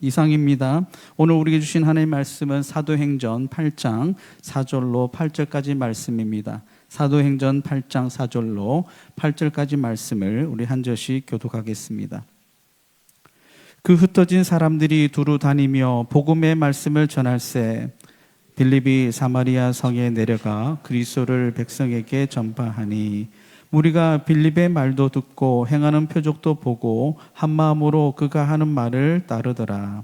이상입니다. 오늘 우리에게 주신 하나님의 말씀은 사도행전 8장 4절로 8절까지 말씀입니다. 사도행전 8장 4절로 8절까지 말씀을 우리 한 절씩 교독하겠습니다. 그 흩어진 사람들이 두루 다니며 복음의 말씀을 전할세 빌립이 사마리아 성에 내려가 그리스도를 백성에게 전파하니 무리가 빌립의 말도 듣고 행하는 표적도 보고 한 마음으로 그가 하는 말을 따르더라.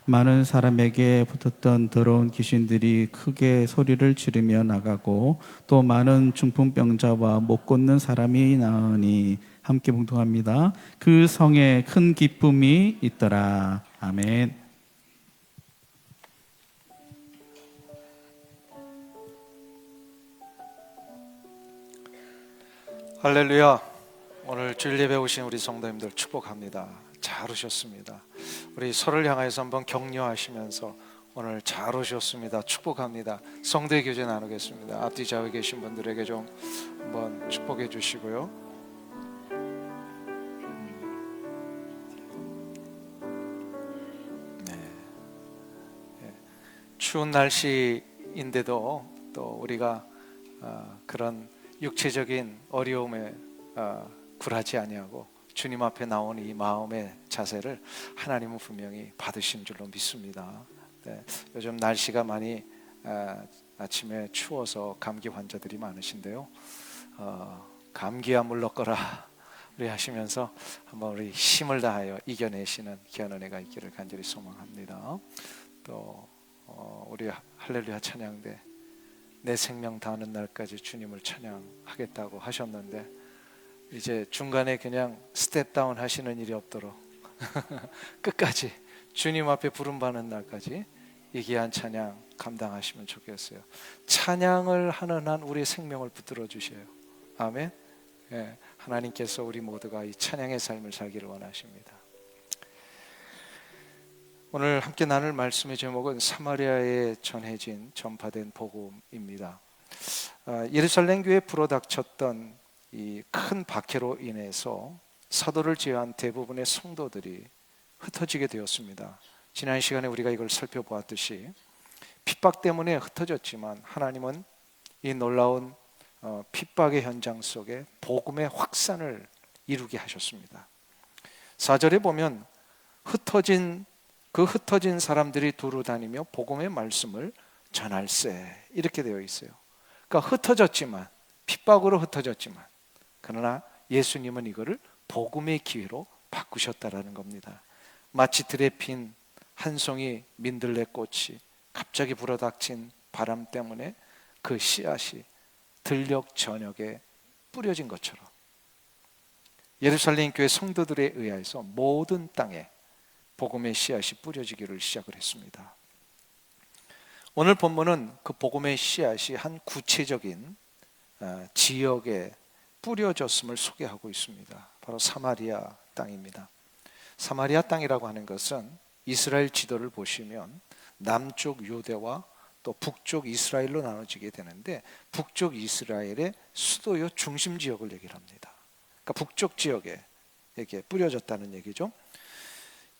많은 사람에게 붙었던 더러운 귀신들이 크게 소리를 지르며 나가고 또 많은 중풍병자와 못 걷는 사람이 나으니 함께 봉독합니다. 그 성에 큰 기쁨이 있더라. 아멘. 할렐루야. 오늘 주일 예배 오신 우리 성도님들 축복합니다. 잘 오셨습니다. 우리 서로를 향해서 한번 격려하시면서 오늘 잘 오셨습니다. 축복합니다. 성도의 교제 나누겠습니다. 앞뒤 좌우에 계신 분들에게 좀 한번 축복해 주시고요. 추운 날씨인데도 또 우리가 그런 육체적인 어려움에 굴하지 아니하고 주님 앞에 나온 이 마음의 자세를 하나님은 분명히 받으신 줄로 믿습니다. 네, 요즘 날씨가 많이 아침에 추워서 감기 환자들이 많으신데요. 감기야 물러거라 우리 하시면서 한번 우리 힘을 다하여 이겨내시는 귀한 은혜가 있기를 간절히 소망합니다. 또 우리 할렐루야 찬양대 내 생명 다하는 날까지 주님을 찬양하겠다고 하셨는데 이제 중간에 그냥 스텝 다운 하시는 일이 없도록 끝까지 주님 앞에 부름받는 날까지 이 귀한 찬양 감당하시면 좋겠어요. 찬양을 하는 한 우리의 생명을 붙들어 주셔요. 아멘. 예, 하나님께서 우리 모두가 이 찬양의 삶을 살기를 원하십니다. 오늘 함께 나눌 말씀의 제목은 사마리아에 전파된 복음입니다. 예루살렘 교회에 불어닥쳤던 이 큰 박해로 인해서 사도를 제외한 대부분의 성도들이 흩어지게 되었습니다. 지난 시간에 우리가 이걸 살펴보았듯이 핍박 때문에 흩어졌지만 하나님은 이 놀라운 핍박의 현장 속에 복음의 확산을 이루게 하셨습니다. 4절에 보면 흩어진 사람들이 두루 다니며 복음의 말씀을 전할세 이렇게 되어 있어요. 그러니까 흩어졌지만 핍박으로 흩어졌지만 그러나 예수님은 이거를 복음의 기회로 바꾸셨다라는 겁니다. 마치 들에 핀 한 송이 민들레꽃이 갑자기 불어닥친 바람 때문에 그 씨앗이 들녘 전역에 뿌려진 것처럼 예루살렘 교회 성도들에 의해서 모든 땅에 복음의 씨앗이 뿌려지기를 시작을 했습니다. 오늘 본문은 그 복음의 씨앗이 한 구체적인 지역에 뿌려졌음을 소개하고 있습니다. 바로 사마리아 땅입니다. 사마리아 땅이라고 하는 것은 이스라엘 지도를 보시면 남쪽 유대와 또 북쪽 이스라엘로 나눠지게 되는데 북쪽 이스라엘의 수도요 중심 지역을 얘기를 합니다. 그러니까 북쪽 지역에 이렇게 뿌려졌다는 얘기죠.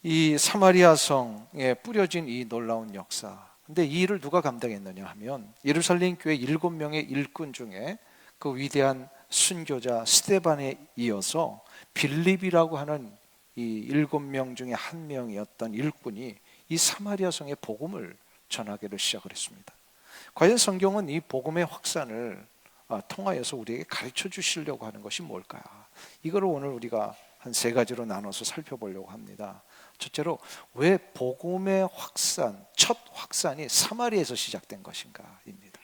이 사마리아 성에 뿌려진 이 놀라운 역사, 근데 이 일을 누가 감당했느냐 하면 예루살렘 교회 7명의 일꾼 중에 그 위대한 순교자 스데반에 이어서 빌립이라고 하는 이 7명 중에 한 명이었던 일꾼이 이 사마리아 성의 복음을 전하기를 시작을 했습니다. 과연 성경은 이 복음의 확산을 통하여서 우리에게 가르쳐 주시려고 하는 것이 뭘까? 이거를 오늘 우리가 한 3가지로 나눠서 살펴보려고 합니다. 첫째로 왜 복음의 확산, 첫 확산이 사마리아에서 시작된 것인가입니다.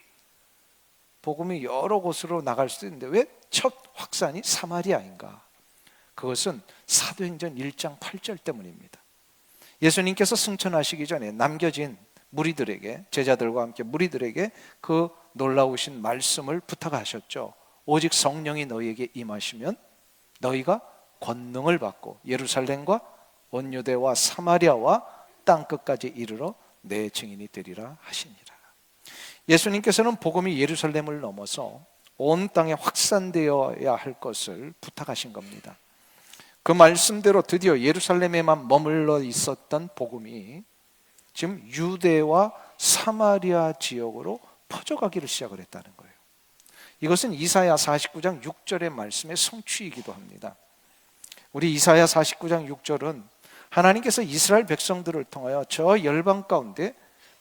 복음이 여러 곳으로 나갈 수도 있는데 왜 첫 확산이 사마리아인가? 그것은 사도행전 1장 8절 때문입니다. 예수님께서 승천하시기 전에 남겨진 무리들에게, 제자들과 함께 무리들에게 그 놀라우신 말씀을 부탁하셨죠. 오직 성령이 너희에게 임하시면 너희가 권능을 받고 예루살렘과 온 유대와 사마리아와 땅끝까지 이르러 내 증인이 되리라 하시니라. 예수님께서는 복음이 예루살렘을 넘어서 온 땅에 확산되어야 할 것을 부탁하신 겁니다. 그 말씀대로 드디어 예루살렘에만 머물러 있었던 복음이 지금 유대와 사마리아 지역으로 퍼져가기를 시작을 했다는 거예요. 이것은 이사야 49장 6절의 말씀의 성취이기도 합니다. 우리 이사야 49장 6절은 하나님께서 이스라엘 백성들을 통하여 저 열방 가운데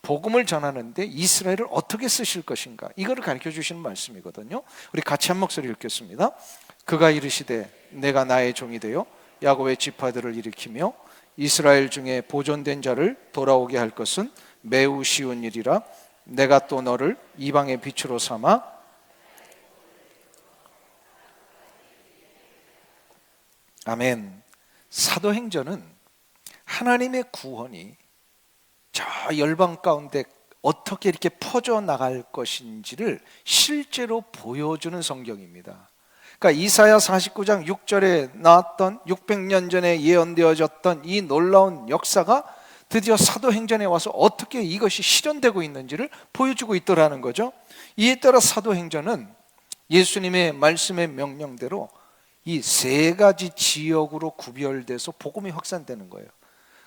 복음을 전하는데 이스라엘을 어떻게 쓰실 것인가, 이거를 가르쳐 주시는 말씀이거든요. 우리 같이 한 목소리 읽겠습니다. 그가 이르시되 내가 나의 종이 되어 야곱의 지파들을 일으키며 이스라엘 중에 보존된 자를 돌아오게 할 것은 매우 쉬운 일이라. 내가 또 너를 이방의 빛으로 삼아 아멘. 사도행전은 하나님의 구원이 저 열방 가운데 어떻게 이렇게 퍼져나갈 것인지를 실제로 보여주는 성경입니다. 그러니까 이사야 49장 6절에 나왔던 600년 전에 예언되어졌던 이 놀라운 역사가 드디어 사도행전에 와서 어떻게 이것이 실현되고 있는지를 보여주고 있더라는 거죠. 이에 따라 사도행전은 예수님의 말씀의 명령대로 이 세 가지 지역으로 구별돼서 복음이 확산되는 거예요.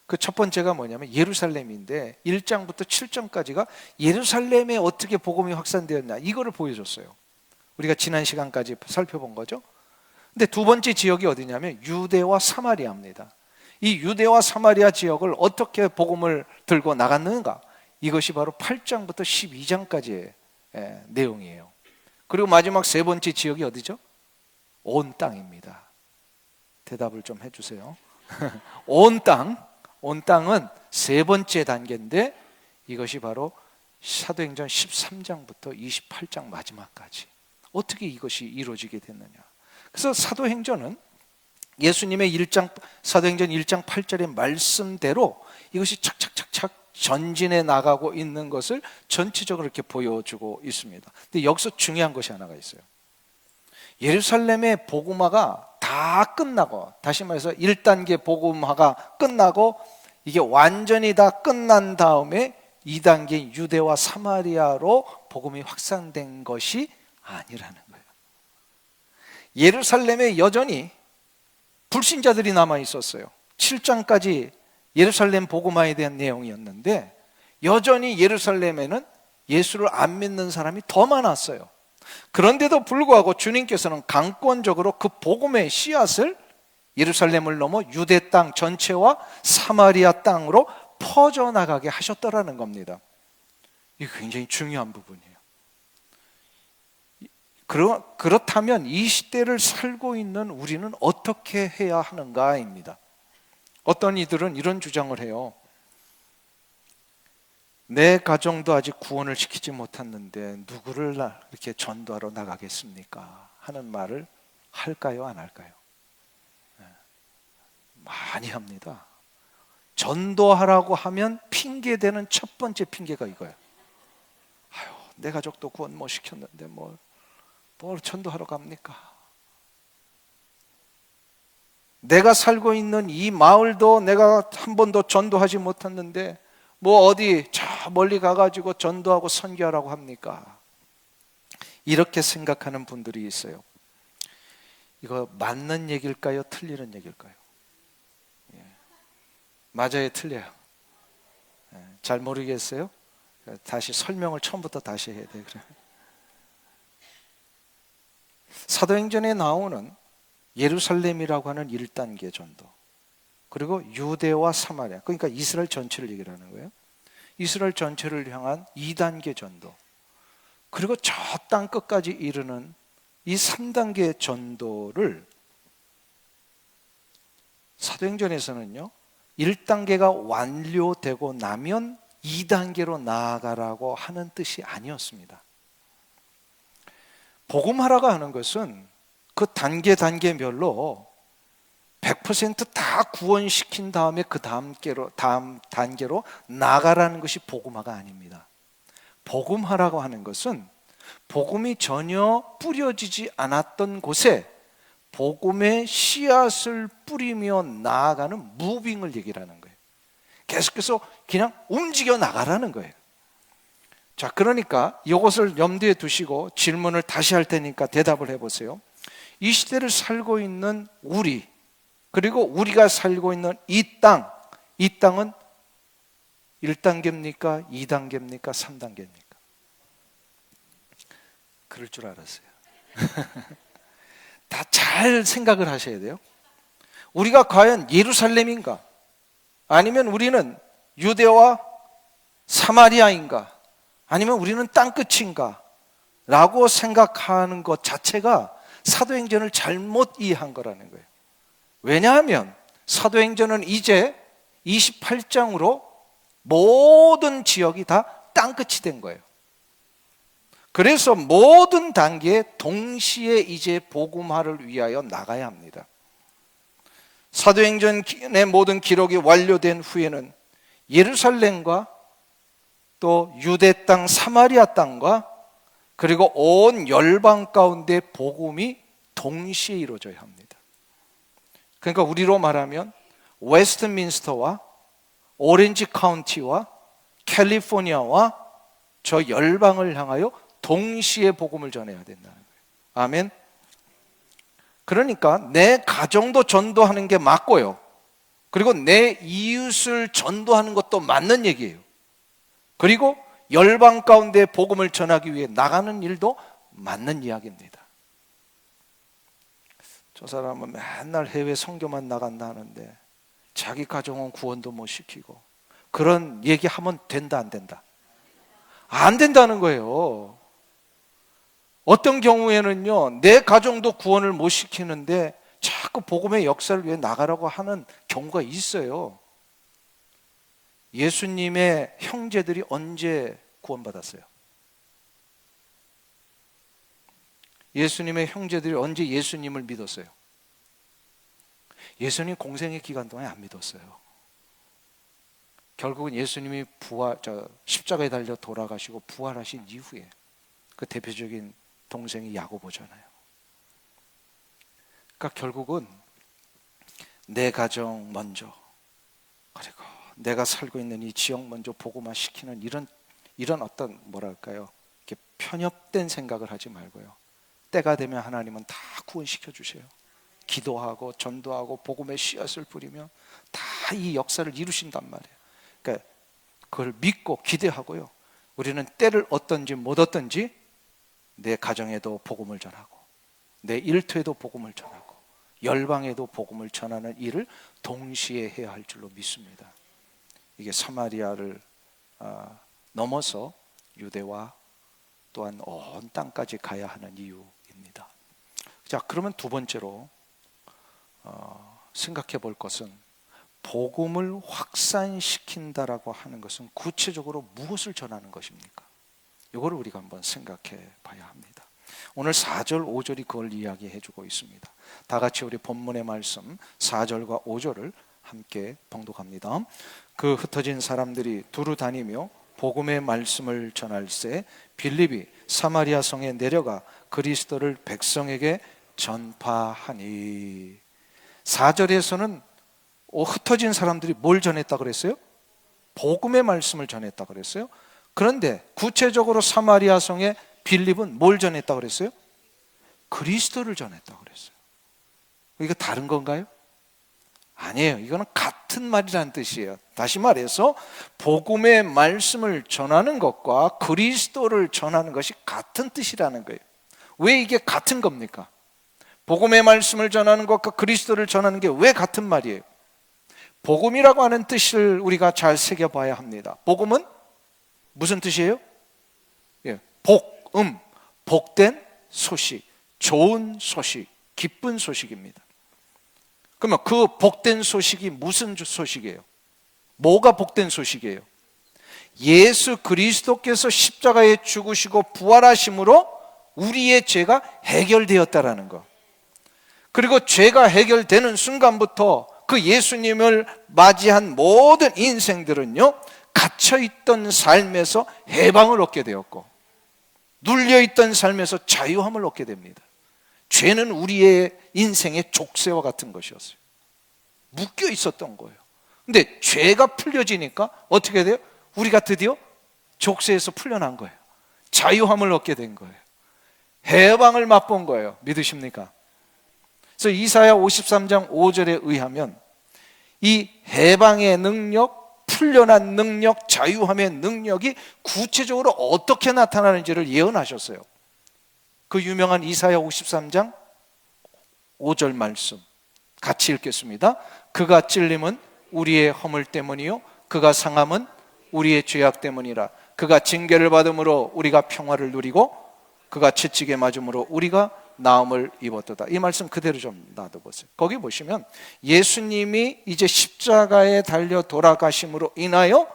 그 첫 번째가 뭐냐면 예루살렘인데 1장부터 7장까지가 예루살렘에 어떻게 복음이 확산되었나, 이거를 보여줬어요. 우리가 지난 시간까지 살펴본 거죠. 근데 두 번째 지역이 어디냐면 유대와 사마리아입니다. 이 유대와 사마리아 지역을 어떻게 복음을 들고 나갔는가, 이것이 바로 8장부터 12장까지의 내용이에요. 그리고 마지막 세 번째 지역이 어디죠? 온 땅입니다. 대답을 좀 해주세요. 온 땅은 세 번째 단계인데 이것이 바로 사도행전 13장부터 28장 마지막까지 어떻게 이것이 이루어지게 됐느냐. 그래서 사도행전은 예수님의 사도행전 1장 8절의 말씀대로 이것이 착착착착 전진해 나가고 있는 것을 전체적으로 이렇게 보여주고 있습니다. 근데 여기서 중요한 것이 하나가 있어요. 예루살렘의 복음화가 다 끝나고, 다시 말해서 1단계 복음화가 끝나고 이게 완전히 다 끝난 다음에 2단계 유대와 사마리아로 복음이 확산된 것이 아니라는 거예요. 예루살렘에 여전히 불신자들이 남아 있었어요. 7장까지 예루살렘 복음화에 대한 내용이었는데 여전히 예루살렘에는 예수를 안 믿는 사람이 더 많았어요. 그런데도 불구하고 주님께서는 강권적으로 그 복음의 씨앗을 예루살렘을 넘어 유대 땅 전체와 사마리아 땅으로 퍼져나가게 하셨더라는 겁니다. 이게 굉장히 중요한 부분이에요. 그렇다면 이 시대를 살고 있는 우리는 어떻게 해야 하는가입니다. 어떤 이들은 이런 주장을 해요. 내 가정도 아직 구원을 시키지 못했는데 누구를 이렇게 전도하러 나가겠습니까? 하는 말을 할까요? 안 할까요? 많이 합니다. 전도하라고 하면 핑계대는 첫 번째 핑계가 이거예요. 아유, 내 가족도 구원 못 시켰는데 뭘 전도하러 갑니까? 내가 살고 있는 이 마을도 내가 한 번도 전도하지 못했는데 뭐 어디 저 멀리 가가지고 전도하고 선교하라고 합니까? 이렇게 생각하는 분들이 있어요. 이거 맞는 얘기일까요? 틀리는 얘기일까요? 맞아요, 틀려요. 잘 모르겠어요? 다시 설명을 처음부터 다시 해야 돼요. 사도행전에 나오는 예루살렘이라고 하는 1단계 전도, 그리고 유대와 사마리아, 그러니까 이스라엘 전체를 얘기하는 거예요. 이스라엘 전체를 향한 2단계 전도, 그리고 저 땅 끝까지 이르는 이 3단계 전도를 사도행전에서는요 1단계가 완료되고 나면 2단계로 나아가라고 하는 뜻이 아니었습니다. 복음하라고 하는 것은 그 단계별로 100% 구원시킨 다음에 그 다음 단계로 나가라는 것이 복음화가 아닙니다. 복음화라고 하는 것은 복음이 전혀 뿌려지지 않았던 곳에 복음의 씨앗을 뿌리며 나아가는 무빙을 얘기하는 거예요. 계속해서 그냥 움직여 나가라는 거예요. 자, 그러니까 이것을 염두에 두시고 질문을 다시 할 테니까 대답을 해보세요. 이 시대를 살고 있는 우리, 그리고 우리가 살고 있는 이 땅은 1단계입니까? 2단계입니까? 3단계입니까? 그럴 줄 알았어요. 다 잘 생각을 하셔야 돼요. 우리가 과연 예루살렘인가? 아니면 우리는 유대와 사마리아인가? 아니면 우리는 땅끝인가? 라고 생각하는 것 자체가 사도행전을 잘못 이해한 거라는 거예요. 왜냐하면 사도행전은 이제 28장으로 모든 지역이 다 땅끝이 된 거예요. 그래서 모든 단계에 동시에 이제 복음화를 위하여 나가야 합니다. 사도행전의 모든 기록이 완료된 후에는 예루살렘과 또 유대 땅, 사마리아 땅과 그리고 온 열방 가운데 복음이 동시에 이루어져야 합니다. 그러니까 우리로 말하면 웨스트민스터와 오렌지 카운티와 캘리포니아와 저 열방을 향하여 동시에 복음을 전해야 된다는 거예요. 아멘. 그러니까 내 가정도 전도하는 게 맞고요. 그리고 내 이웃을 전도하는 것도 맞는 얘기예요. 그리고 열방 가운데 복음을 전하기 위해 나가는 일도 맞는 이야기입니다. 저 사람은 맨날 해외 선교만 나간다 하는데 자기 가정은 구원도 못 시키고, 그런 얘기하면 된다 안 된다? 안 된다는 거예요. 어떤 경우에는요, 내 가정도 구원을 못 시키는데 자꾸 복음의 역사를 위해 나가라고 하는 경우가 있어요. 예수님의 형제들이 언제 구원받았어요? 예수님의 형제들이 언제 예수님을 믿었어요? 예수님 공생의 기간 동안에 안 믿었어요. 결국은 예수님이 십자가에 달려 돌아가시고 부활하신 이후에 그 대표적인 동생이 야고보잖아요. 그러니까 결국은 내 가정 먼저, 그리고 내가 살고 있는 이 지역 먼저 복음화 시키는 이런 어떤 뭐랄까요, 이렇게 편협된 생각을 하지 말고요. 때가 되면 하나님은 다 구원시켜 주세요. 기도하고 전도하고 복음의 씨앗을 뿌리면 다 이 역사를 이루신단 말이에요. 그러니까 그걸 믿고 기대하고요. 우리는 때를 얻든지 못 얻든지 내 가정에도 복음을 전하고, 내 일터에도 복음을 전하고, 열방에도 복음을 전하는 일을 동시에 해야 할 줄로 믿습니다. 이게 사마리아를 넘어서 유대와 또한 온 땅까지 가야 하는 이유입니다. 자, 그러면 두 번째로 생각해 볼 것은, 복음을 확산시킨다라고 하는 것은 구체적으로 무엇을 전하는 것입니까? 이거를 우리가 한번 생각해 봐야 합니다. 오늘 4절, 5절이 그걸 이야기해 주고 있습니다. 다 같이 우리 본문의 말씀 4절과 5절을 함께 봉독합니다. 그 흩어진 사람들이 두루 다니며 복음의 말씀을 전할새 빌립이 사마리아 성에 내려가 그리스도를 백성에게 전파하니. 4절에서는 흩어진 사람들이 뭘 전했다 그랬어요? 복음의 말씀을 전했다 그랬어요. 그런데 구체적으로 사마리아 성에 빌립은 뭘 전했다 그랬어요? 그리스도를 전했다 그랬어요. 이거 다른 건가요? 아니에요. 이거는 같은 말이라는 뜻이에요. 다시 말해서 복음의 말씀을 전하는 것과 그리스도를 전하는 것이 같은 뜻이라는 거예요. 왜 이게 같은 겁니까? 복음의 말씀을 전하는 것과 그리스도를 전하는 게 왜 같은 말이에요? 복음이라고 하는 뜻을 우리가 잘 새겨봐야 합니다. 복음은 무슨 뜻이에요? 복음, 복된 소식, 좋은 소식, 기쁜 소식입니다. 그러면 그 복된 소식이 무슨 소식이에요? 뭐가 복된 소식이에요? 예수 그리스도께서 십자가에 죽으시고 부활하심으로 우리의 죄가 해결되었다라는 거. 그리고 죄가 해결되는 순간부터 그 예수님을 맞이한 모든 인생들은요, 갇혀있던 삶에서 해방을 얻게 되었고, 눌려있던 삶에서 자유함을 얻게 됩니다. 죄는 우리의 인생의 족쇄와 같은 것이었어요. 묶여 있었던 거예요. 근데 죄가 풀려지니까 어떻게 돼요? 우리가 드디어 족쇄에서 풀려난 거예요. 자유함을 얻게 된 거예요. 해방을 맛본 거예요. 믿으십니까? 그래서 이사야 53장 5절에 의하면 이 해방의 능력, 풀려난 능력, 자유함의 능력이 구체적으로 어떻게 나타나는지를 예언하셨어요. 그 유명한 이사야 53장 5절 말씀 같이 읽겠습니다. 그가 찔림은 우리의 허물 때문이요 그가 상함은 우리의 죄악 때문이라. 그가 징계를 받음으로 우리가 평화를 누리고 그가 채찍에 맞음으로 우리가 나음을 입었도다. 이 말씀 그대로 좀 놔둬보세요. 거기 보시면 예수님이 이제 십자가에 달려 돌아가심으로 인하여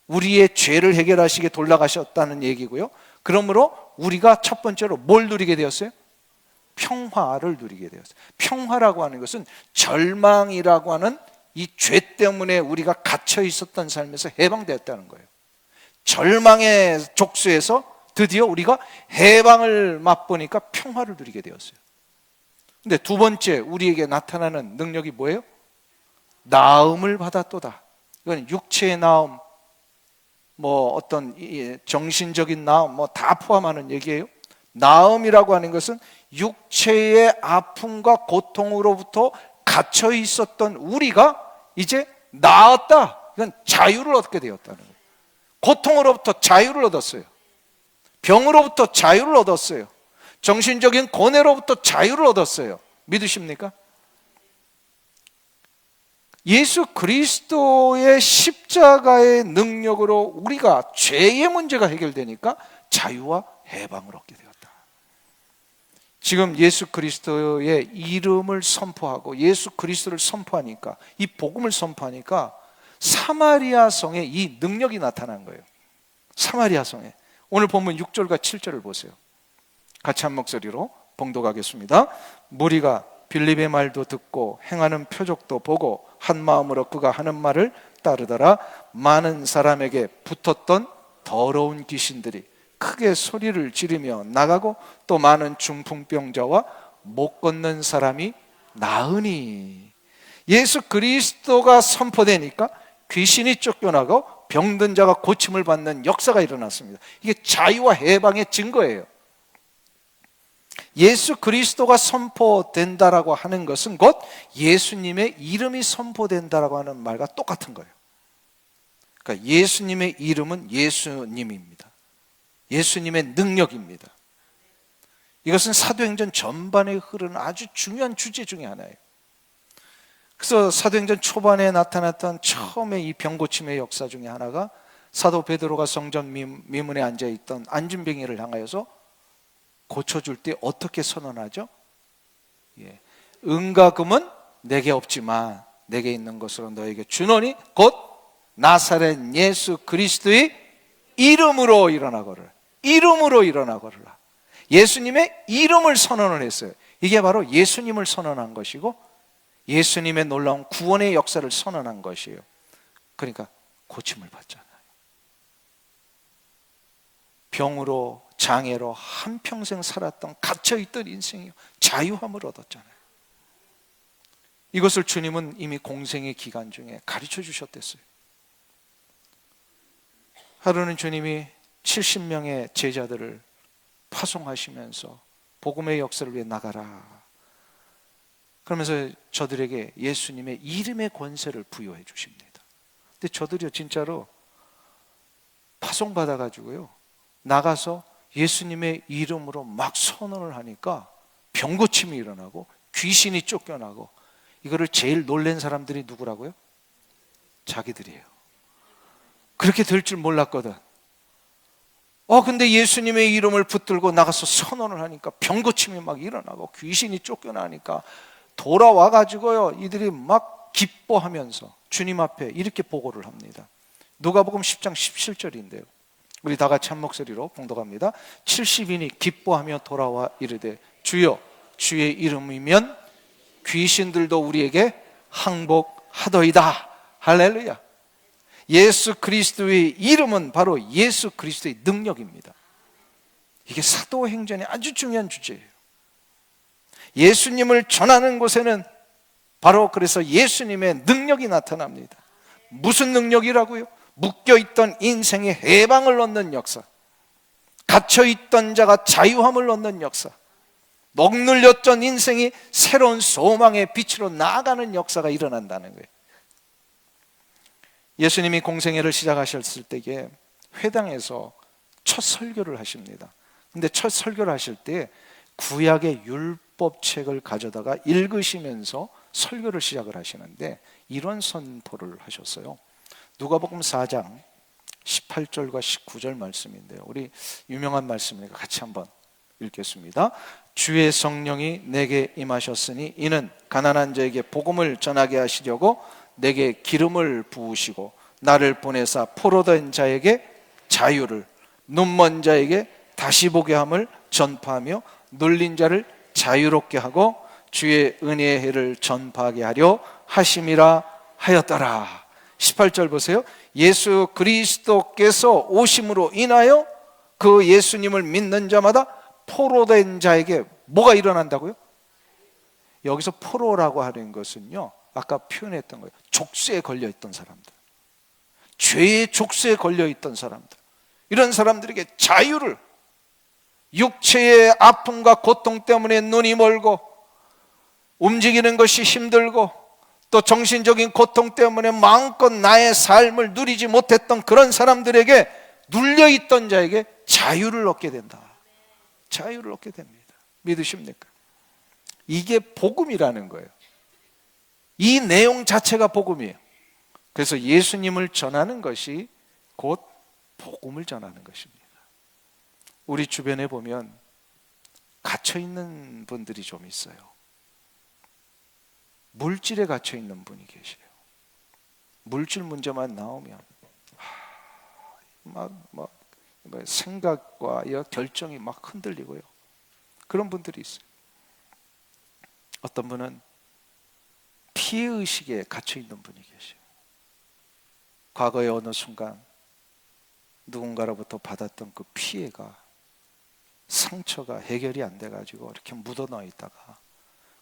우리의 죄를 해결하시게 돌아가셨다는 얘기고요. 그러므로 우리가 첫 번째로 뭘 누리게 되었어요? 평화를 누리게 되었어요. 평화라고 하는 것은 절망이라고 하는 이 죄 때문에 우리가 갇혀 있었던 삶에서 해방되었다는 거예요. 절망의 족쇄에서 드디어 우리가 해방을 맛보니까 평화를 누리게 되었어요. 근데 두 번째 우리에게 나타나는 능력이 뭐예요? 나음을 받았도다. 이건 육체의 나음, 뭐 어떤 정신적인 나음 뭐 다 포함하는 얘기예요. 나음이라고 하는 것은 육체의 아픔과 고통으로부터 갇혀 있었던 우리가 이제 나았다. 이건 자유를 얻게 되었다는 거예요. 고통으로부터 자유를 얻었어요. 병으로부터 자유를 얻었어요. 정신적인 고뇌로부터 자유를 얻었어요. 믿으십니까? 예수 그리스도의 십자가의 능력으로 우리가 죄의 문제가 해결되니까 자유와 해방을 얻게 되었다. 지금 예수 그리스도의 이름을 선포하고 예수 그리스도를 선포하니까, 이 복음을 선포하니까 사마리아 성에 이 능력이 나타난 거예요. 사마리아 성에. 오늘 본문 6절과 7절을 보세요. 같이 한 목소리로 봉독하겠습니다. 무리가 빌립의 말도 듣고 행하는 표적도 보고 한 마음으로 그가 하는 말을 따르더라. 많은 사람에게 붙었던 더러운 귀신들이 크게 소리를 지르며 나가고 또 많은 중풍병자와 못 걷는 사람이 나으니. 예수 그리스도가 선포되니까 귀신이 쫓겨나고 병든 자가 고침을 받는 역사가 일어났습니다. 이게 자유와 해방의 증거예요. 예수 그리스도가 선포된다라고 하는 것은 곧 예수님의 이름이 선포된다라고 하는 말과 똑같은 거예요. 그러니까 예수님의 이름은 예수님입니다. 예수님의 능력입니다. 이것은 사도행전 전반에 흐르는 아주 중요한 주제 중에 하나예요. 그래서 사도행전 초반에 나타났던 처음에 이 병고침의 역사 중에 하나가 사도 베드로가 성전 미문에 앉아있던 안진뱅이를 향하여서 고쳐줄 때 어떻게 선언하죠? 은과 금은 내게 없지만 내게 있는 것으로 너에게 주노니 곧 나사렛 예수 그리스도의 이름으로 일어나거라. 이름으로 일어나거라. 예수님의 이름을 선언을 했어요. 이게 바로 예수님을 선언한 것이고 예수님의 놀라운 구원의 역사를 선언한 것이에요. 그러니까 고침을 받잖아요. 병으로 장애로 한평생 살았던 갇혀있던 인생이 자유함을 얻었잖아요. 이것을 주님은 이미 공생의 기간 중에 가르쳐 주셨댔어요. 하루는 주님이 70명의 제자들을 파송하시면서 복음의 역사를 위해 나가라 그러면서 저들에게 예수님의 이름의 권세를 부여해 주십니다. 근데 저들이 진짜로 파송받아가지고요 나가서 예수님의 이름으로 막 선언을 하니까 병고침이 일어나고 귀신이 쫓겨나고, 이거를 제일 놀란 사람들이 누구라고요? 자기들이에요. 그렇게 될 줄 몰랐거든. 근데 예수님의 이름을 붙들고 나가서 선언을 하니까 병고침이 막 일어나고 귀신이 쫓겨나니까 돌아와가지고요 이들이 막 기뻐하면서 주님 앞에 이렇게 보고를 합니다. 누가복음 10장 17절인데요 우리 다 같이 한 목소리로 봉독합니다. 70인이 기뻐하며 돌아와 이르되 주여 주의 이름이면 귀신들도 우리에게 항복하더이다. 할렐루야. 예수 그리스도의 이름은 바로 예수 그리스도의 능력입니다. 이게 사도행전의 아주 중요한 주제예요. 예수님을 전하는 곳에는 바로 그래서 예수님의 능력이 나타납니다. 무슨 능력이라고요? 묶여있던 인생의 해방을 얻는 역사, 갇혀있던 자가 자유함을 얻는 역사, 억눌렸던 인생이 새로운 소망의 빛으로 나아가는 역사가 일어난다는 거예요. 예수님이 공생애를 시작하셨을 때에 회당에서 첫 설교를 하십니다. 근데 첫 설교를 하실 때 구약의 율법책을 가져다가 읽으시면서 설교를 시작을 하시는데 이런 선포를 하셨어요. 누가복음 4장 18절과 19절 말씀인데요, 우리 유명한 말씀이니까 같이 한번 읽겠습니다. 주의 성령이 내게 임하셨으니 이는 가난한 자에게 복음을 전하게 하시려고 내게 기름을 부으시고 나를 보내사 포로된 자에게 자유를, 눈먼 자에게 다시 보게 함을 전파하며 눌린 자를 자유롭게 하고 주의 은혜의 해를 전파하게 하려 하심이라 하였더라. 18절 보세요. 예수 그리스도께서 오심으로 인하여 그 예수님을 믿는 자마다 포로된 자에게 뭐가 일어난다고요? 여기서 포로라고 하는 것은요, 아까 표현했던 거예요. 족쇄에 걸려있던 사람들, 죄의 족쇄에 걸려있던 사람들, 이런 사람들에게 자유를, 육체의 아픔과 고통 때문에 눈이 멀고 움직이는 것이 힘들고 또 정신적인 고통 때문에 마음껏 나의 삶을 누리지 못했던 그런 사람들에게, 눌려있던 자에게 자유를 얻게 된다. 자유를 얻게 됩니다. 믿으십니까? 이게 복음이라는 거예요. 이 내용 자체가 복음이에요. 그래서 예수님을 전하는 것이 곧 복음을 전하는 것입니다. 우리 주변에 보면 갇혀있는 분들이 좀 있어요. 물질에 갇혀있는 분이 계세요. 물질 문제만 나오면 생각과 결정이 막 흔들리고요. 그런 분들이 있어요. 어떤 분은 피해의식에 갇혀있는 분이 계세요. 과거의 어느 순간 누군가로부터 받았던 그 피해가, 상처가 해결이 안 돼가지고 이렇게 묻어놔 있다가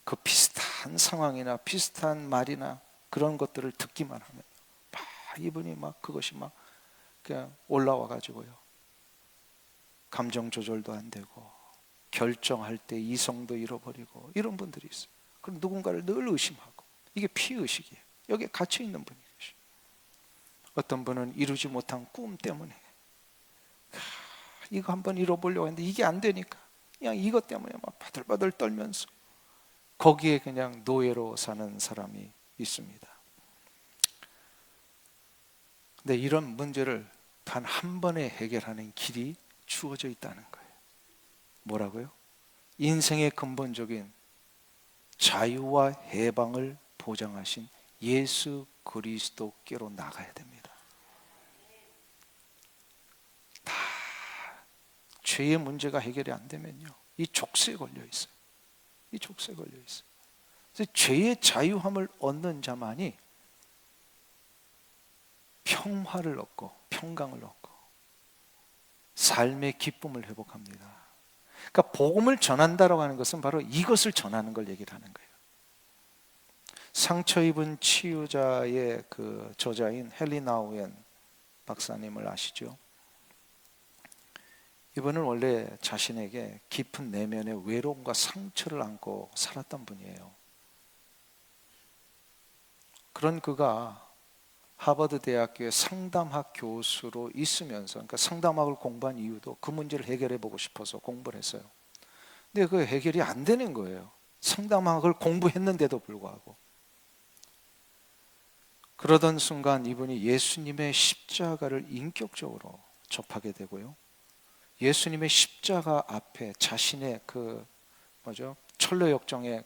그 비슷한 상황이나 비슷한 말이나 그런 것들을 듣기만 하면 막 이분이 막 그것이 막 그냥 올라와 가지고요, 감정 조절도 안 되고 결정할 때 이성도 잃어버리고 이런 분들이 있어요. 그럼 누군가를 늘 의심하고, 이게 피의식이에요. 여기에 갇혀 있는 분이 계셔요. 어떤 분은 이루지 못한 꿈 때문에 이거 한번 이뤄보려고 했는데 이게 안 되니까 그냥 이것 때문에 막 바들바들 떨면서 거기에 그냥 노예로 사는 사람이 있습니다. 근데 이런 문제를 단 한 번에 해결하는 길이 주어져 있다는 거예요. 뭐라고요? 인생의 근본적인 자유와 해방을 보장하신 예수 그리스도께로 나가야 됩니다. 다 죄의 문제가 해결이 안 되면요, 이 족쇄에 걸려 있어요. 이 족쇄에 걸려 있어요. 그래서 죄의 자유함을 얻는 자만이 평화를 얻고 평강을 얻고 삶의 기쁨을 회복합니다. 그러니까 복음을 전한다라고 하는 것은 바로 이것을 전하는 걸 얘기를 하는 거예요. 상처 입은 치유자의 그 저자인 헨리 나우엔 박사님을 아시죠? 이분은 원래 자신에게 깊은 내면의 외로움과 상처를 안고 살았던 분이에요. 그런 그가 하버드 대학교의 상담학 교수로 있으면서, 그러니까 상담학을 공부한 이유도 그 문제를 해결해 보고 싶어서 공부를 했어요. 근데 그 해결이 안 되는 거예요. 상담학을 공부했는데도 불구하고. 그러던 순간 이분이 예수님의 십자가를 인격적으로 접하게 되고요, 예수님의 십자가 앞에 자신의 철로 역정의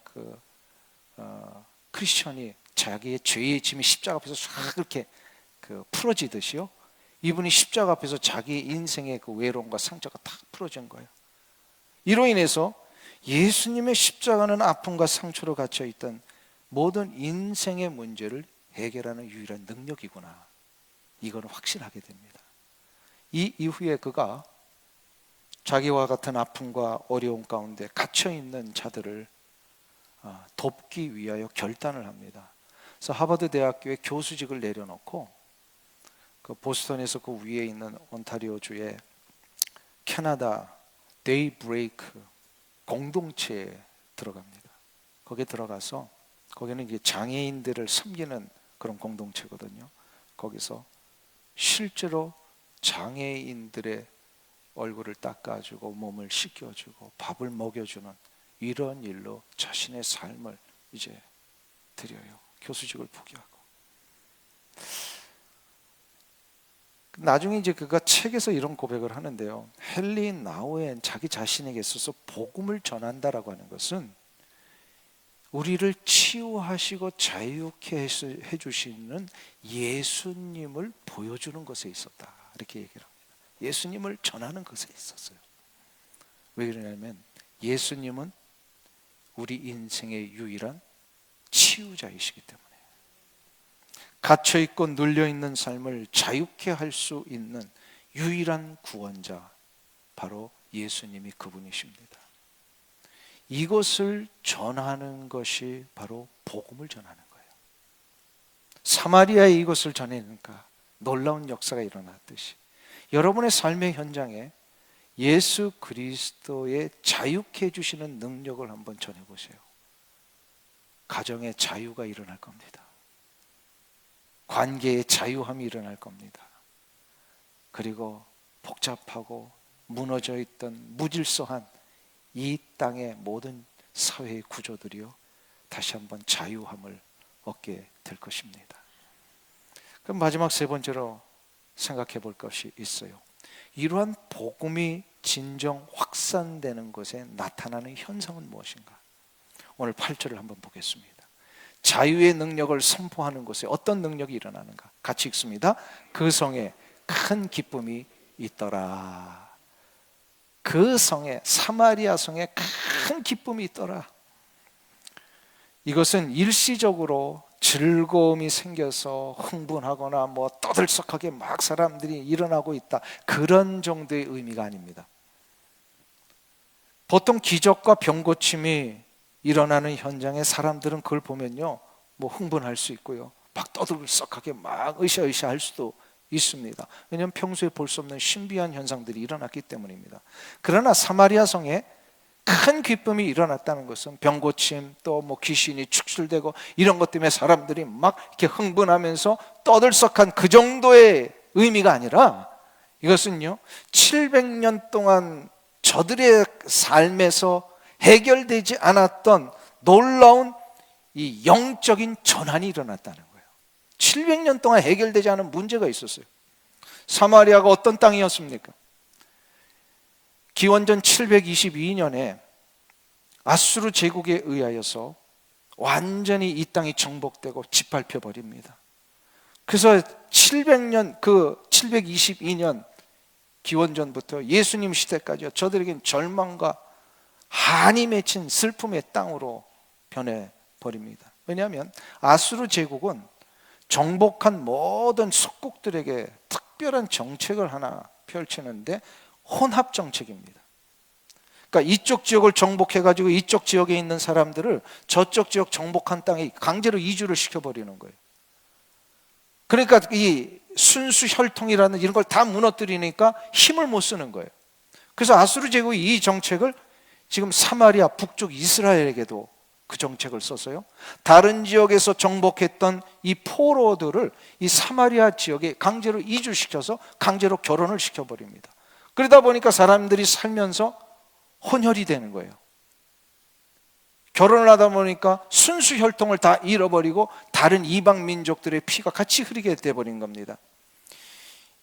크리스천이 자기의 죄의 짐이 십자가 앞에서 싹 이렇게 풀어지듯이요, 이분이 십자가 앞에서 자기 인생의 그 외로움과 상처가 다 풀어진 거예요. 이로 인해서 예수님의 십자가는 아픔과 상처로 갇혀 있던 모든 인생의 문제를 해결하는 유일한 능력이구나, 이걸 확신하게 됩니다. 이 이후에 그가 자기와 같은 아픔과 어려움 가운데 갇혀 있는 자들을 돕기 위하여 결단을 합니다. 그래서 하버드 대학교의 교수직을 내려놓고 그 보스턴에서 그 위에 있는 온타리오주의 캐나다 데이브레이크 공동체에 들어갑니다. 거기에 들어가서 거기는 이제 장애인들을 섬기는 그런 공동체거든요. 거기서 실제로 장애인들의 얼굴을 닦아주고 몸을 씻겨주고 밥을 먹여주는 이런 일로 자신의 삶을 이제 드려요. 교수직을 포기하고. 나중에 이제 그가 책에서 이런 고백을 하는데요. 헨리 나우엔 자기 자신에게 있어서 복음을 전한다라고 하는 것은 우리를 치유하시고 자유케 해주시는 예수님을 보여주는 것에 있었다. 이렇게 얘기를 합니다. 예수님을 전하는 것에 있었어요. 왜 그러냐면 예수님은 우리 인생의 유일한 치유자이시기 때문에 갇혀있고 눌려있는 삶을 자유케 할 수 있는 유일한 구원자, 바로 예수님이 그분이십니다. 이것을 전하는 것이 바로 복음을 전하는 거예요. 사마리아에 이것을 전하니까 놀라운 역사가 일어났듯이 여러분의 삶의 현장에 예수 그리스도의 자유케 해주시는 능력을 한번 전해보세요. 가정의 자유가 일어날 겁니다. 관계의 자유함이 일어날 겁니다. 그리고 복잡하고 무너져 있던 무질서한 이 땅의 모든 사회의 구조들이요, 다시 한번 자유함을 얻게 될 것입니다. 그럼 마지막 세 번째로 생각해 볼 것이 있어요. 이러한 복음이 진정 확산되는 것에 나타나는 현상은 무엇인가? 오늘 8절을 한번 보겠습니다. 자유의 능력을 선포하는 곳에 어떤 능력이 일어나는가? 같이 읽습니다. 그 성에 큰 기쁨이 있더라. 그 성에, 사마리아 성에 큰 기쁨이 있더라. 이것은 일시적으로 즐거움이 생겨서 흥분하거나 뭐 떠들썩하게 막 사람들이 일어나고 있다, 그런 정도의 의미가 아닙니다. 보통 기적과 병고침이 일어나는 현장에 사람들은 그걸 보면요, 뭐 흥분할 수 있고요, 막 떠들썩하게 막 으쌰으쌰 할 수도 있습니다. 왜냐하면 평소에 볼 수 없는 신비한 현상들이 일어났기 때문입니다. 그러나 사마리아 성에 큰 기쁨이 일어났다는 것은 병고침, 또 뭐 귀신이 축출되고 이런 것 때문에 사람들이 막 이렇게 흥분하면서 떠들썩한 그 정도의 의미가 아니라, 이것은요 700년 동안 저들의 삶에서 해결되지 않았던 놀라운 이 영적인 전환이 일어났다는 거예요. 700년 동안 해결되지 않은 문제가 있었어요. 사마리아가 어떤 땅이었습니까? 기원전 722년에 아수르 제국에 의하여서 완전히 이 땅이 정복되고 짓밟혀 버립니다. 그래서 700년, 그 722년 기원전부터 예수님 시대까지 저들에겐 절망과 한이 맺힌 슬픔의 땅으로 변해 버립니다. 왜냐하면 아수르 제국은 정복한 모든 속국들에게 특별한 정책을 하나 펼치는데 혼합 정책입니다. 그러니까 이쪽 지역을 정복해가지고 이쪽 지역에 있는 사람들을 저쪽 지역 정복한 땅에 강제로 이주를 시켜버리는 거예요. 그러니까 이 순수 혈통이라는 이런 걸 다 무너뜨리니까 힘을 못 쓰는 거예요. 그래서 아수르 제국이 이 정책을 지금 사마리아 북쪽 이스라엘에게도 그 정책을 썼어요. 다른 지역에서 정복했던 이 포로들을 이 사마리아 지역에 강제로 이주시켜서 강제로 결혼을 시켜버립니다. 그러다 보니까 사람들이 살면서 혼혈이 되는 거예요. 결혼을 하다 보니까 순수 혈통을 다 잃어버리고 다른 이방 민족들의 피가 같이 흐르게 돼버린 겁니다.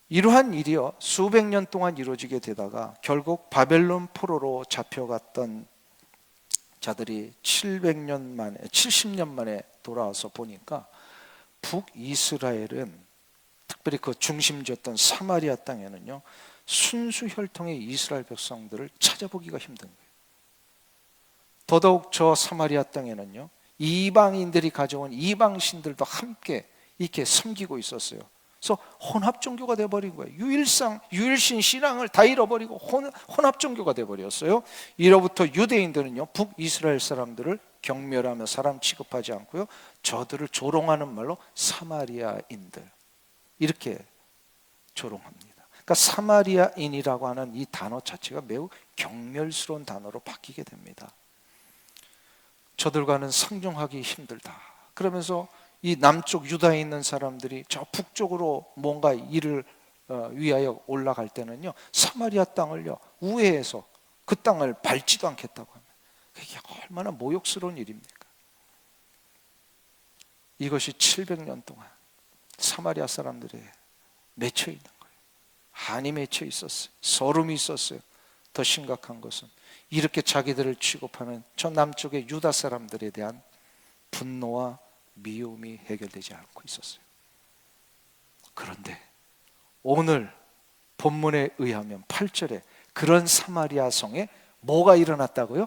이러한 일이요 수백 년 동안 이루어지게 되다가 결국 바벨론 포로로 잡혀갔던 자들이 70년 만에 돌아와서 보니까 북이스라엘은, 특별히 그 중심지였던 사마리아 땅에는요 순수 혈통의 이스라엘 백성들을 찾아보기가 힘든 거예요. 더더욱 저 사마리아 땅에는요 이방인들이 가져온 이방신들도 함께 이렇게 섬기고 있었어요. 그래서 혼합 종교가 돼버린 거예요. 유일신 신앙을 다 잃어버리고 혼합 종교가 돼버렸어요. 이로부터 유대인들은요 북이스라엘 사람들을 경멸하며 사람 취급하지 않고요 저들을 조롱하는 말로 사마리아인들 이렇게 조롱합니다. 그러니까 사마리아인이라고 하는 이 단어 자체가 매우 경멸스러운 단어로 바뀌게 됩니다. 저들과는 상종하기 힘들다. 그러면서 이 남쪽 유다에 있는 사람들이 저 북쪽으로 뭔가 일을 위하여 올라갈 때는요, 사마리아 땅을요 우회해서 그 땅을 밟지도 않겠다고 합니다. 그게 얼마나 모욕스러운 일입니까? 이것이 700년 동안 사마리아 사람들에 맺혀 있는 거예요. 한이 맺혀 있었어요. 서름이 있었어요. 더 심각한 것은 이렇게 자기들을 취급하는 저 남쪽의 유다 사람들에 대한 분노와 미움이 해결되지 않고 있었어요. 그런데 오늘 본문에 의하면 8절에 그런 사마리아 성에 뭐가 일어났다고요?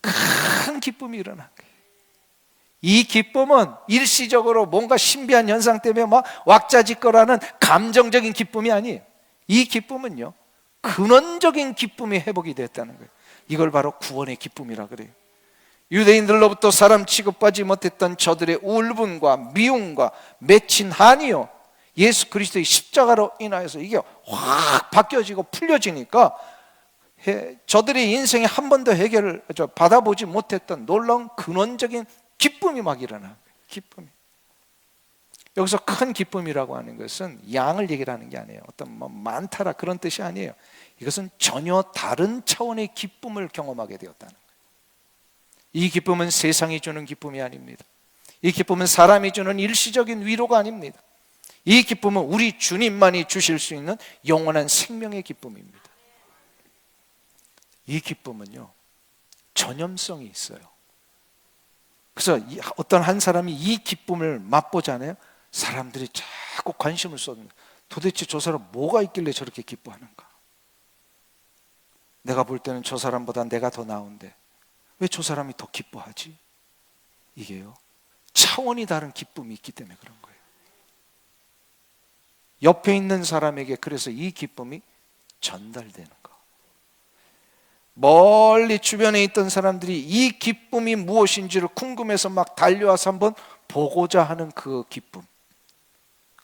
큰 기쁨이 일어난 거예요. 이 기쁨은 일시적으로 뭔가 신비한 현상 때문에 막 왁자지껄하는 감정적인 기쁨이 아니에요. 이 기쁨은요, 근원적인 기쁨이 회복이 됐다는 거예요. 이걸 바로 구원의 기쁨이라 그래요. 유대인들로부터 사람 취급받지 못했던 저들의 울분과 미움과 맺힌 한이요, 예수 그리스도의 십자가로 인하여서 이게 확 바뀌어지고 풀려지니까 저들의 인생에 한 번도 해결을 받아보지 못했던 놀라운 근원적인 기쁨이 막 일어나는 거예요. 기쁨이. 여기서 큰 기쁨이라고 하는 것은 양을 얘기하는 게 아니에요. 어떤 뭐 많다라 그런 뜻이 아니에요. 이것은 전혀 다른 차원의 기쁨을 경험하게 되었다는 거예요. 이 기쁨은 세상이 주는 기쁨이 아닙니다. 이 기쁨은 사람이 주는 일시적인 위로가 아닙니다. 이 기쁨은 우리 주님만이 주실 수 있는 영원한 생명의 기쁨입니다. 이 기쁨은요, 전염성이 있어요. 그래서 어떤 한 사람이 이 기쁨을 맛보잖아요. 사람들이 자꾸 관심을 쏟는, 도대체 저 사람 뭐가 있길래 저렇게 기뻐하는가? 내가 볼 때는 저 사람보다 내가 더 나은데 왜 저 사람이 더 기뻐하지? 이게요, 차원이 다른 기쁨이 있기 때문에 그런 거예요. 옆에 있는 사람에게 그래서 이 기쁨이 전달되는 거. 멀리 주변에 있던 사람들이 이 기쁨이 무엇인지를 궁금해서 막 달려와서 한번 보고자 하는 그 기쁨.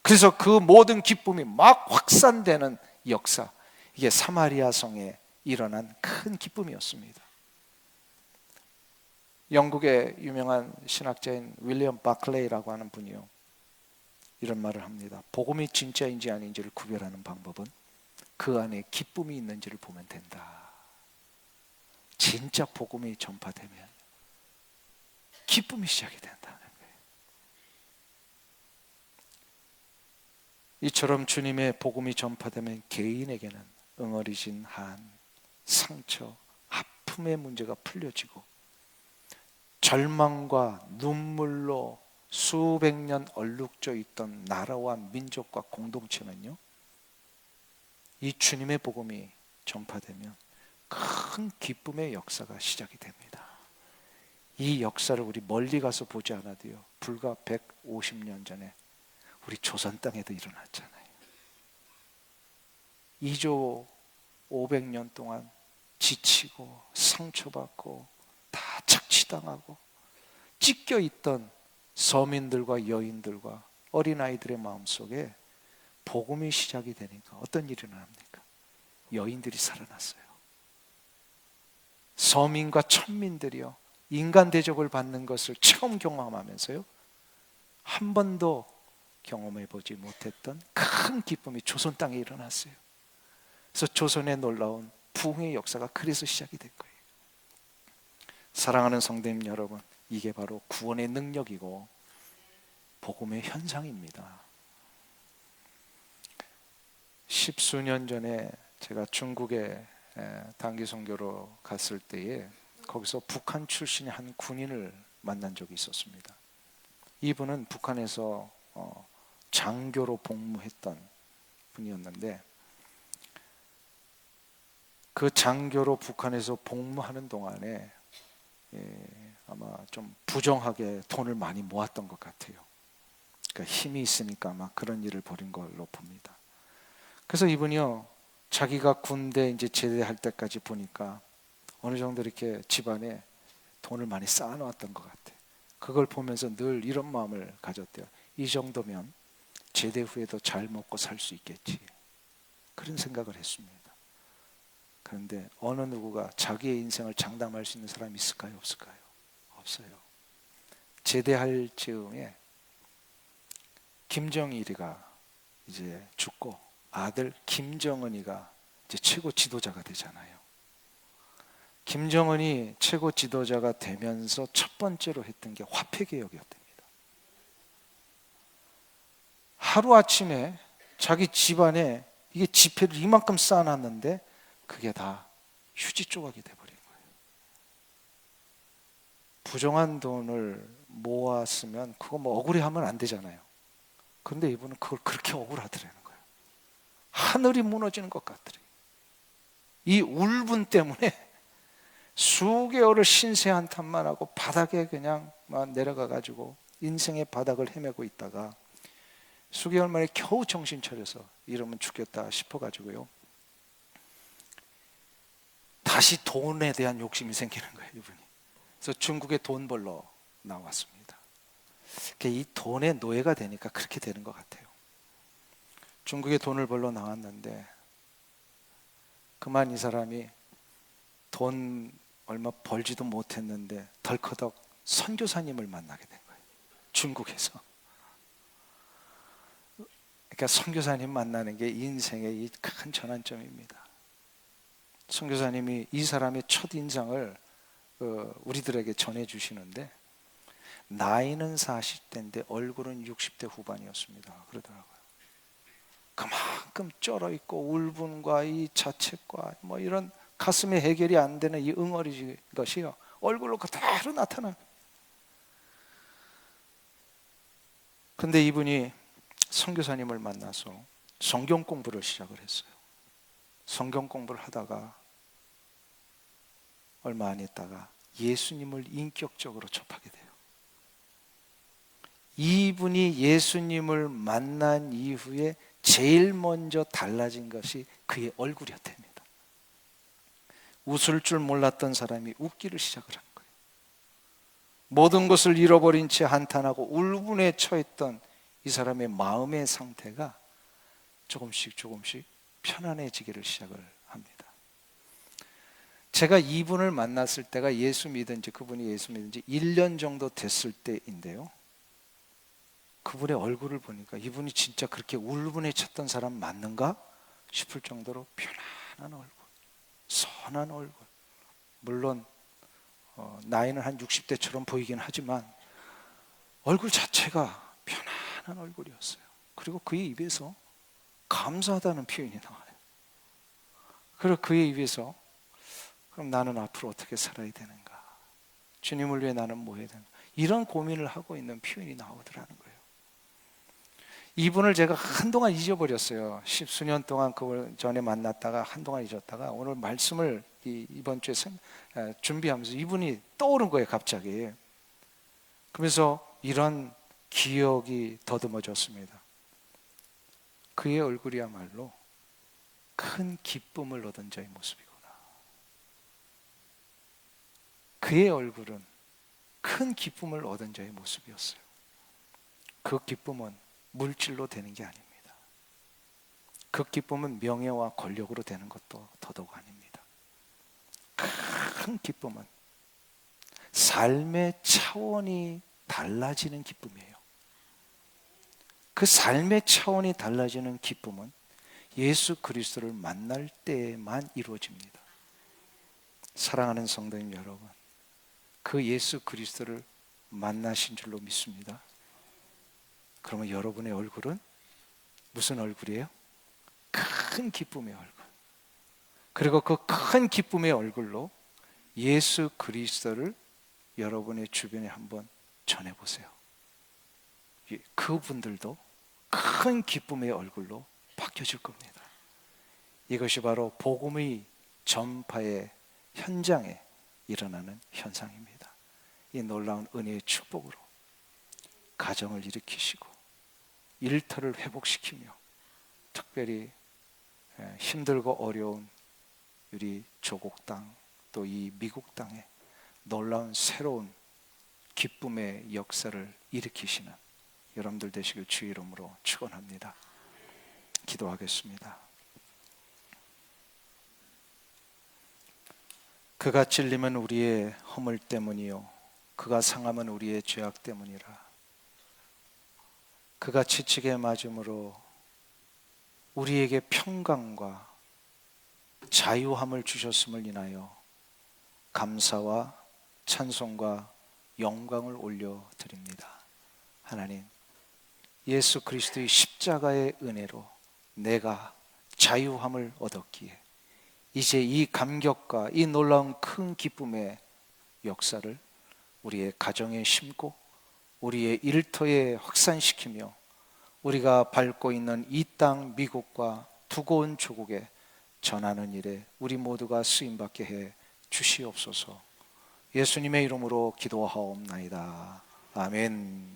그래서 그 모든 기쁨이 막 확산되는 역사, 이게 사마리아 성에 일어난 큰 기쁨이었습니다. 영국의 유명한 신학자인 윌리엄 바클레이라고 하는 분이요, 이런 말을 합니다. 복음이 진짜인지 아닌지를 구별하는 방법은 그 안에 기쁨이 있는지를 보면 된다. 진짜 복음이 전파되면 기쁨이 시작이 된다는 거예요. 이처럼 주님의 복음이 전파되면 개인에게는 응어리진 한, 상처, 아픔의 문제가 풀려지고 절망과 눈물로 수백 년 얼룩져 있던 나라와 민족과 공동체는요, 이 주님의 복음이 전파되면 큰 기쁨의 역사가 시작이 됩니다. 이 역사를 우리 멀리 가서 보지 않아도요, 불과 150년 전에 우리 조선 땅에도 일어났잖아요. 2조 500년 동안 지치고 상처받고 다 착취당하고 찢겨있던 서민들과 여인들과 어린아이들의 마음속에 복음이 시작이 되니까 어떤 일이 일어납니까? 여인들이 살아났어요. 서민과 천민들이요, 인간 대접을 받는 것을 처음 경험하면서요, 한 번도 경험해보지 못했던 큰 기쁨이 조선 땅에 일어났어요. 그래서 조선의 놀라운 부흥의 역사가 그래서 시작이 된 거예요. 사랑하는 성도님 여러분, 이게 바로 구원의 능력이고 복음의 현상입니다. 십수년 전에 제가 중국에 단기 선교로 갔을 때에 거기서 북한 출신의 한 군인을 만난 적이 있었습니다. 이분은 북한에서 장교로 복무했던 분이었는데, 그 장교로 북한에서 복무하는 동안에 아마 좀 부정하게 돈을 많이 모았던 것 같아요. 그러니까 힘이 있으니까 막 그런 일을 벌인 걸로 봅니다. 그래서 이분이요, 자기가 군대 이제 제대할 때까지 보니까 어느 정도 이렇게 집안에 돈을 많이 쌓아놓았던 것 같아요. 그걸 보면서 늘 이런 마음을 가졌대요. 이 정도면 제대 후에도 잘 먹고 살 수 있겠지. 그런 생각을 했습니다. 그런데 어느 누구가 자기의 인생을 장담할 수 있는 사람이 있을까요? 없을까요? 없어요. 제대할 즈음에 김정일이가 이제 죽고 아들 김정은이가 이제 최고 지도자가 되잖아요. 김정은이 최고 지도자가 되면서 첫 번째로 했던 게 화폐 개혁이었답니다. 하루아침에 자기 집안에 이게 지폐를 이만큼 쌓아놨는데 그게 다 휴지 조각이 돼버린 거예요. 부정한 돈을 모았으면 그거 뭐 억울해하면 안 되잖아요. 그런데 이분은 그걸 그렇게 억울하더라는 거예요. 하늘이 무너지는 것 같더래요. 이 울분 때문에 수개월을 신세 한탄만 하고 바닥에 그냥 막 내려가 가지고 인생의 바닥을 헤매고 있다가 수개월 만에 겨우 정신 차려서 이러면 죽겠다 싶어 가지고요, 다시 돈에 대한 욕심이 생기는 거예요, 이분이. 그래서 중국에 돈 벌러 나왔습니다. 이 돈의 노예가 되니까 그렇게 되는 것 같아요. 중국에 돈을 벌러 나왔는데 그만 이 사람이 돈 얼마 벌지도 못했는데 덜커덕 선교사님을 만나게 된 거예요, 중국에서. 그러니까 선교사님 만나는 게 인생의 이 큰 전환점입니다. 선교사님이 이 사람의 첫 인상을 우리들에게 전해주시는데 나이는 40대인데 얼굴은 60대 후반이었습니다. 그러더라고요. 그만큼 쩔어있고 울분과 이 자책과 뭐 이런 가슴에 해결이 안 되는 이 응어리 것이요, 얼굴로 그대로 나타나요. 근데 이분이 선교사님을 만나서 성경 공부를 시작을 했어요. 성경 공부를 하다가 얼마 안 있다가 예수님을 인격적으로 접하게 돼요. 이분이 예수님을 만난 이후에 제일 먼저 달라진 것이 그의 얼굴이었답니다. 웃을 줄 몰랐던 사람이 웃기를 시작을 한 거예요. 모든 것을 잃어버린 채 한탄하고 울분에 처했던 이 사람의 마음의 상태가 조금씩 편안해지기를 시작을 합니다. 제가 이분을 만났을 때가 예수 믿은 지, 그분이 예수 믿은 지 1년 정도 됐을 때인데요, 그분의 얼굴을 보니까 이분이 진짜 그렇게 울분에 찼던 사람 맞는가 싶을 정도로 편안한 얼굴, 선한 얼굴. 물론 나이는 한 60대처럼 보이긴 하지만 얼굴 자체가 편안한 얼굴이었어요. 그리고 그의 입에서 감사하다는 표현이 나와요. 그리고 그의 입에서 그럼 나는 앞으로 어떻게 살아야 되는가, 주님을 위해 나는 뭐 해야 되는가, 이런 고민을 하고 있는 표현이 나오더라는 거예요. 이분을 제가 한동안 잊어버렸어요. 10수년 동안 그걸 전에 만났다가 한동안 잊었다가 오늘 말씀을 이번 주에 준비하면서 이분이 떠오른 거예요, 갑자기. 그러면서 이런 기억이 더듬어졌습니다. 그의 얼굴이야말로 큰 기쁨을 얻은 자의 모습이구나. 그의 얼굴은 큰 기쁨을 얻은 자의 모습이었어요. 그 기쁨은 물질로 되는 게 아닙니다. 그 기쁨은 명예와 권력으로 되는 것도 더더욱 아닙니다. 큰 기쁨은 삶의 차원이 달라지는 기쁨이에요. 그 삶의 차원이 달라지는 기쁨은 예수 그리스도를 만날 때에만 이루어집니다. 사랑하는 성도님 여러분, 그 예수 그리스도를 만나신 줄로 믿습니다. 그러면 여러분의 얼굴은 무슨 얼굴이에요? 큰 기쁨의 얼굴. 그리고 그 큰 기쁨의 얼굴로 예수 그리스도를 여러분의 주변에 한번 전해보세요. 그분들도 큰 기쁨의 얼굴로 바뀌어질 겁니다. 이것이 바로 복음의 전파의 현장에 일어나는 현상입니다. 이 놀라운 은혜의 축복으로 가정을 일으키시고 일터를 회복시키며 특별히 힘들고 어려운 우리 조국 땅, 또 이 미국 땅에 놀라운 새로운 기쁨의 역사를 일으키시는 여러분들 되시길 주의 이름으로 축원합니다. 기도하겠습니다. 그가 찔림은 우리의 허물 때문이요 그가 상함은 우리의 죄악 때문이라. 그가 지치게 맞음으로 우리에게 평강과 자유함을 주셨음을 인하여 감사와 찬송과 영광을 올려드립니다. 하나님, 예수 그리스도의 십자가의 은혜로 내가 자유함을 얻었기에 이제 이 감격과 이 놀라운 큰 기쁨의 역사를 우리의 가정에 심고 우리의 일터에 확산시키며 우리가 밟고 있는 이 땅 미국과 두고 온 조국에 전하는 일에 우리 모두가 쓰임받게 해 주시옵소서. 예수님의 이름으로 기도하옵나이다. 아멘.